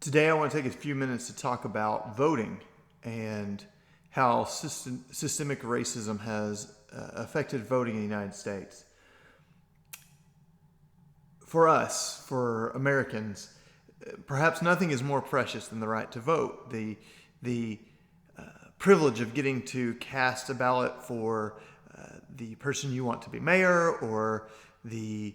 Today I want to take a few minutes to talk about voting and how systemic racism has affected voting in the United States. For us, for Americans, perhaps nothing is more precious than the right to vote. The privilege of getting to cast a ballot for the person you want to be mayor, or the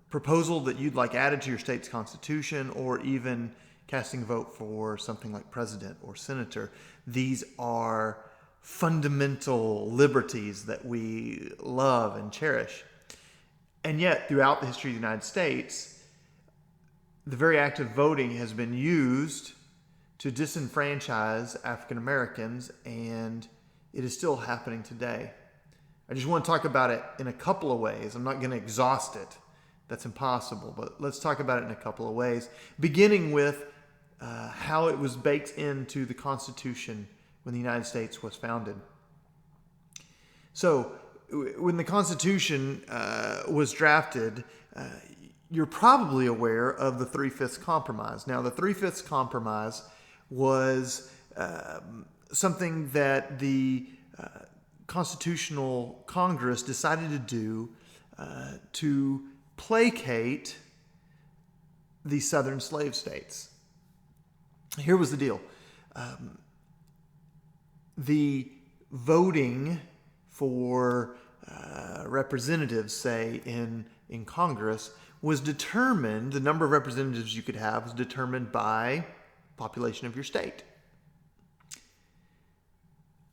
proposal that you'd like added to your state's constitution, or even casting a vote for something like president or senator. These are fundamental liberties that we love and cherish. And yet, throughout the history of the United States, the very act of voting has been used to disenfranchise African Americans, and it is still happening today. I just want to talk about it in a couple of ways. I'm not going to exhaust it. That's impossible, but let's talk about it in a couple of ways, beginning with how it was baked into the Constitution when the United States was founded. So, when the Constitution was drafted, you're probably aware of the 3/5 Compromise. Now, the 3/5 Compromise was something that the Constitutional Congress decided to do to placate the southern slave states. Here was the deal. The voting for representatives, say, in Congress, was determined, the number of representatives you could have was determined by population of your state.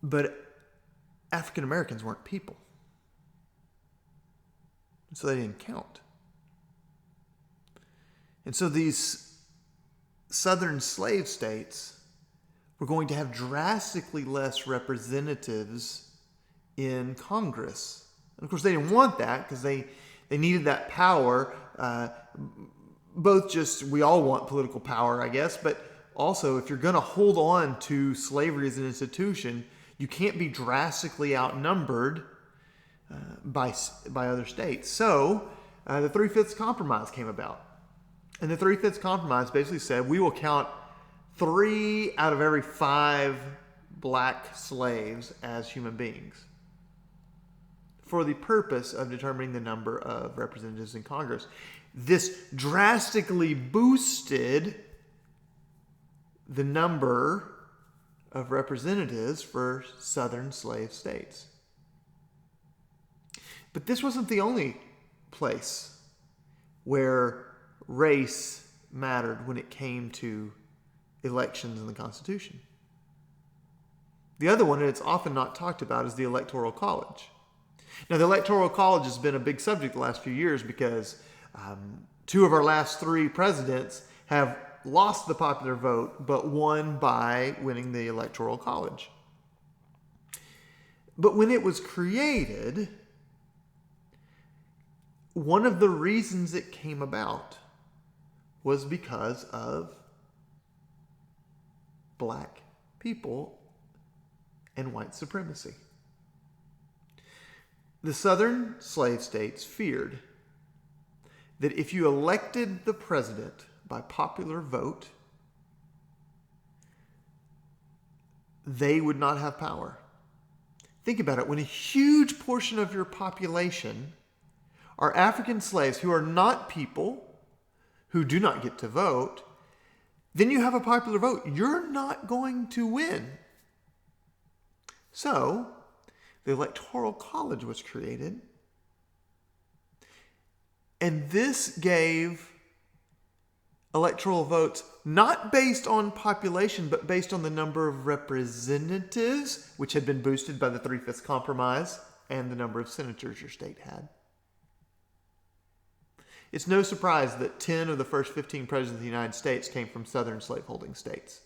But African Americans weren't people, so they didn't count. And so these southern slave states were going to have drastically less representatives in Congress. And of course, they didn't want that because they needed that power. We all want political power, I guess, but also if you're going to hold on to slavery as an institution, you can't be drastically outnumbered by other states. So the 3/5 Compromise came about. And the 3/5 Compromise basically said we will count 3 out of every 5 black slaves as human beings for the purpose of determining the number of representatives in Congress. This drastically boosted the number of representatives for southern slave states. But this wasn't the only place where race mattered when it came to elections in the Constitution. The other one, and it's often not talked about, is the Electoral College. Now, the Electoral College has been a big subject the last few years because 2 of our last 3 presidents have lost the popular vote, but won by winning the Electoral College. But when it was created, one of the reasons it came about was because of black people and white supremacy. The southern slave states feared that if you elected the president by popular vote, they would not have power. Think about it. When a huge portion of your population are African slaves who are not people, who do not get to vote, then you have a popular vote. You're not going to win. So, the Electoral College was created, and this gave electoral votes not based on population, but based on the number of representatives, which had been boosted by the 3/5 Compromise, and the number of senators your state had. It's no surprise that 10 of the first 15 presidents of the United States came from southern slaveholding states.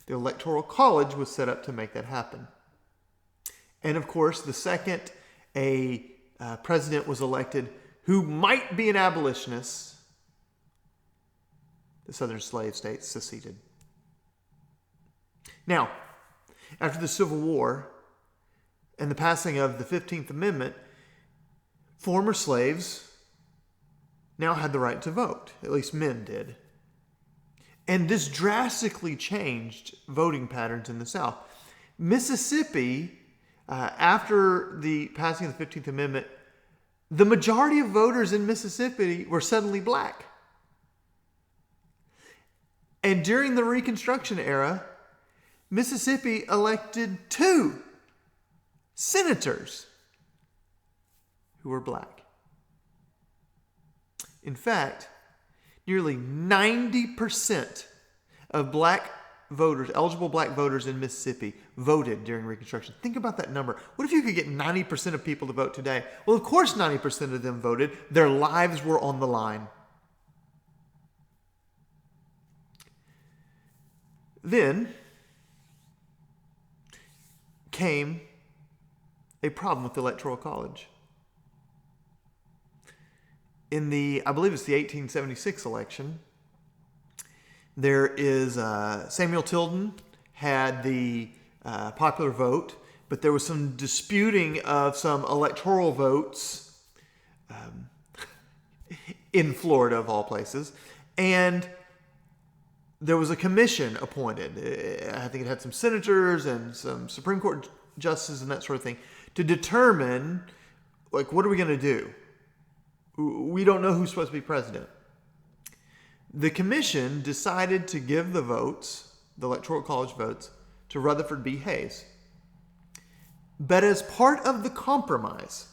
The Electoral College was set up to make that happen. And of course, the second a president was elected who might be an abolitionist, the southern slave states seceded. Now, after the Civil War and the passing of the 15th Amendment, former slaves now had the right to vote. At least men did. And this drastically changed voting patterns in the South. Mississippi, after the passing of the 15th Amendment, the majority of voters in Mississippi were suddenly black. And during the Reconstruction era, Mississippi elected 2 senators who were black. In fact, nearly 90% of black voters, eligible black voters in Mississippi, voted during Reconstruction. Think about that number. What if you could get 90% of people to vote today? Well, of course 90% of them voted. Their lives were on the line. Then came a problem with the Electoral College. In I believe it's the 1876 election, there is Samuel Tilden had the popular vote, but there was some disputing of some electoral votes in Florida, of all places, and there was a commission appointed. I think it had some senators and some Supreme Court justices and that sort of thing to determine, like, what are we going to do? We don't know who's supposed to be president. The commission decided to give the votes, the Electoral College votes, to Rutherford B. Hayes. But as part of the compromise,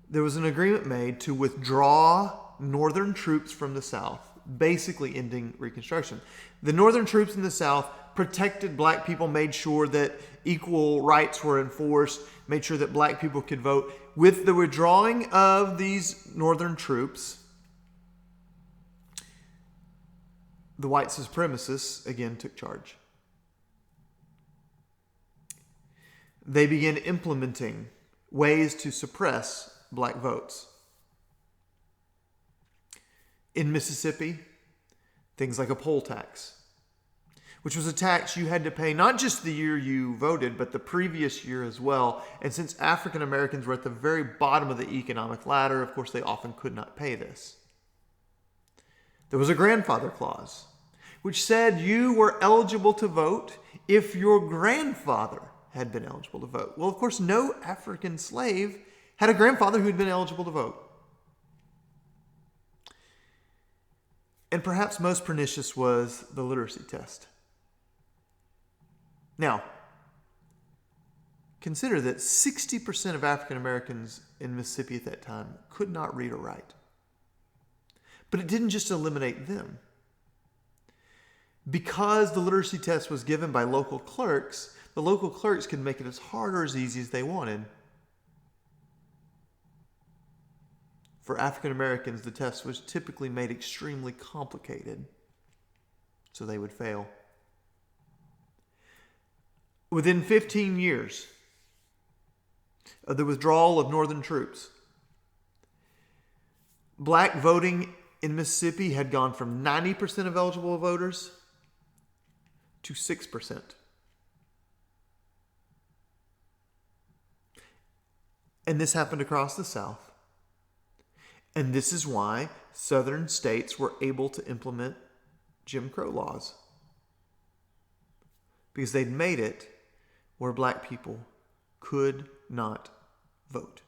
there was an agreement made to withdraw Northern troops from the South, basically ending Reconstruction. The Northern troops in the South protected black people, made sure that equal rights were enforced, made sure that black people could vote. With the withdrawing of these Northern troops, the white supremacists again took charge. They began implementing ways to suppress black votes. In Mississippi, things like a poll tax, which was a tax you had to pay not just the year you voted, but the previous year as well. And since African Americans were at the very bottom of the economic ladder, of course, they often could not pay this. There was a grandfather clause, which said you were eligible to vote if your grandfather had been eligible to vote. Well, of course, no African slave had a grandfather who had been eligible to vote. And perhaps most pernicious was the literacy test. Now, consider that 60% of African Americans in Mississippi at that time could not read or write. But it didn't just eliminate them. Because the literacy test was given by local clerks, the local clerks could make it as hard or as easy as they wanted. For African Americans, the test was typically made extremely complicated, so they would fail. Within 15 years of the withdrawal of Northern troops, black voting in Mississippi had gone from 90% of eligible voters to 6%. And this happened across the South. And this is why Southern states were able to implement Jim Crow laws. Because they'd made it where black people could not vote.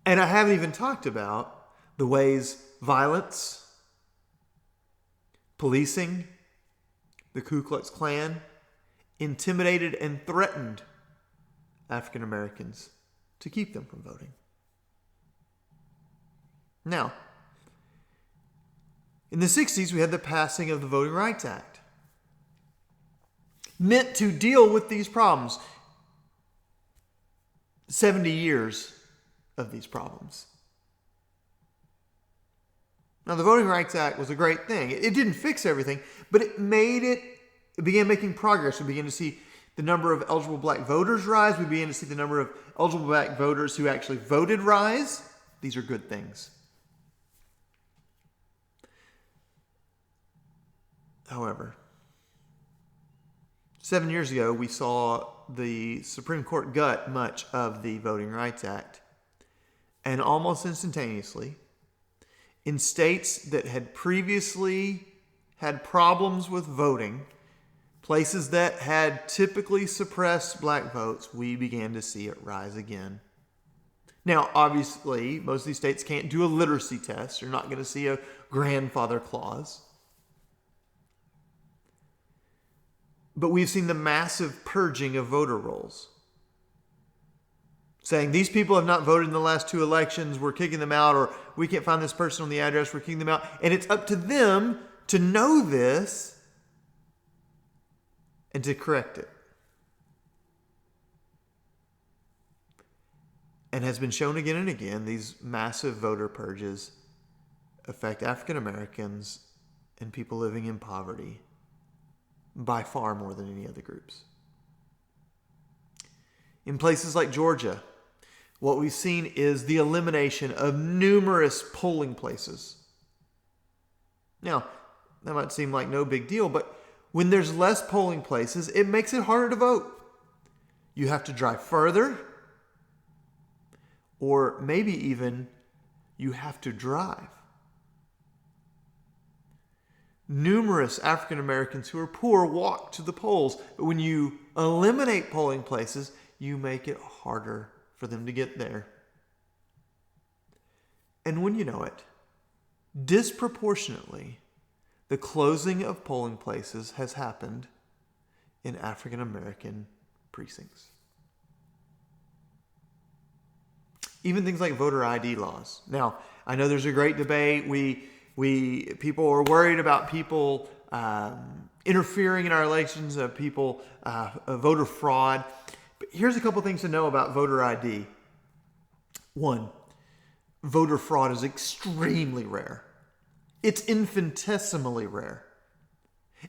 And I haven't even talked about the ways violence, policing, the Ku Klux Klan intimidated and threatened African Americans to keep them from voting. Now, in the 60s, we had the passing of the Voting Rights Act, meant to deal with these problems. 70 years of these problems. Now, the Voting Rights Act was a great thing. It didn't fix everything, but it began making progress. We began to see the number of eligible black voters rise. We began to see the number of eligible black voters who actually voted rise. These are good things. However, 7 years ago, we saw the Supreme Court gut much of the Voting Rights Act. And almost instantaneously, in states that had previously had problems with voting, places that had typically suppressed black votes, we began to see it rise again. Now, obviously, most of these states can't do a literacy test. You're not going to see a grandfather clause. But we've seen the massive purging of voter rolls, saying these people have not voted in the last 2 elections, we're kicking them out, or we can't find this person on the address, we're kicking them out. And it's up to them to know this and to correct it. And has been shown again and again, these massive voter purges affect African Americans and people living in poverty by far more than any other groups. In places like Georgia, what we've seen is the elimination of numerous polling places. Now, that might seem like no big deal, but when there's less polling places, it makes it harder to vote. You have to drive further, or maybe even you have to drive. Numerous African Americans who are poor walk to the polls, but when you eliminate polling places, you make it harder for them to get there. And when you know it, disproportionately, the closing of polling places has happened in African American precincts. Even things like voter ID laws. Now, I know there's a great debate. People are worried about people interfering in our elections, people voter fraud. But here's a couple things to know about voter ID. One, voter fraud is extremely rare. It's infinitesimally rare.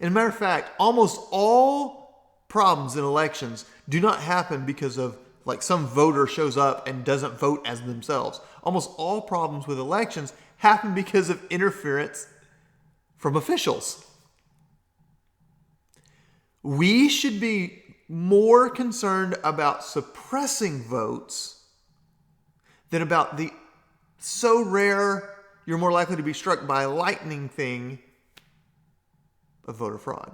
And a matter of fact, almost all problems in elections do not happen because of like some voter shows up and doesn't vote as themselves. Almost all problems with elections happen because of interference from officials. We should be more concerned about suppressing votes than about the so rare you're more likely to be struck by lightning thing of voter fraud.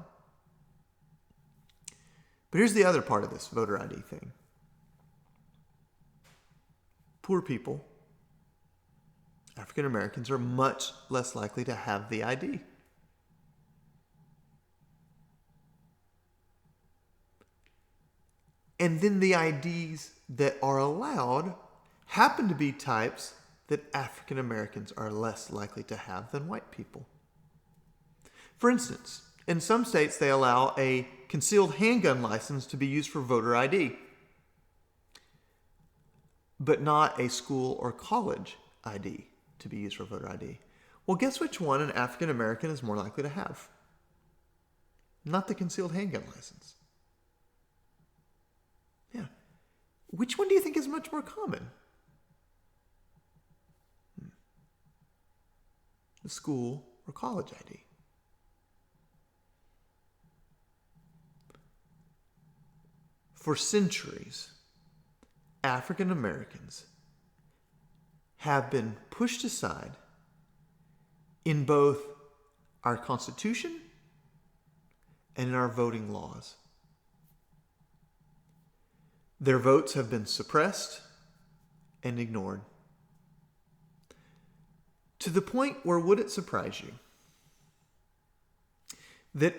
But here's the other part of this voter ID thing. Poor people, African Americans, are much less likely to have the ID. And then the IDs that are allowed happen to be types that African Americans are less likely to have than white people. For instance, in some states they allow a concealed handgun license to be used for voter ID, but not a school or college ID to be used for voter ID. Well, guess which one an African American is more likely to have? Not the concealed handgun license. Yeah. Which one do you think is much more common? The school or college ID. For centuries, African Americans have been pushed aside in both our Constitution and in our voting laws. Their votes have been suppressed and ignored. To the point where, would it surprise you that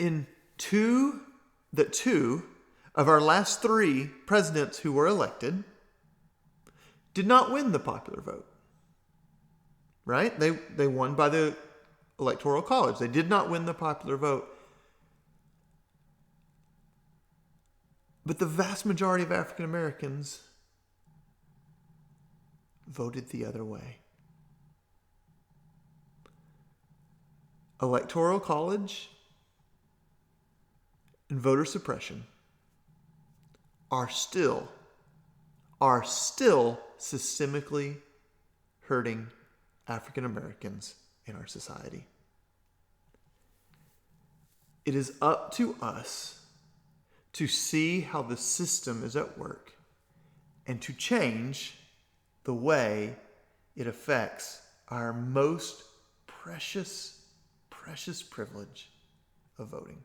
two of our last 3 presidents who were elected did not win the popular vote? Right? They won by the Electoral College. They did not win the popular vote. But the vast majority of African Americans voted the other way. Electoral College and voter suppression are still systemically hurting African Americans in our society. It is up to us to see how the system is at work and to change the way it affects our most precious, precious privilege of voting.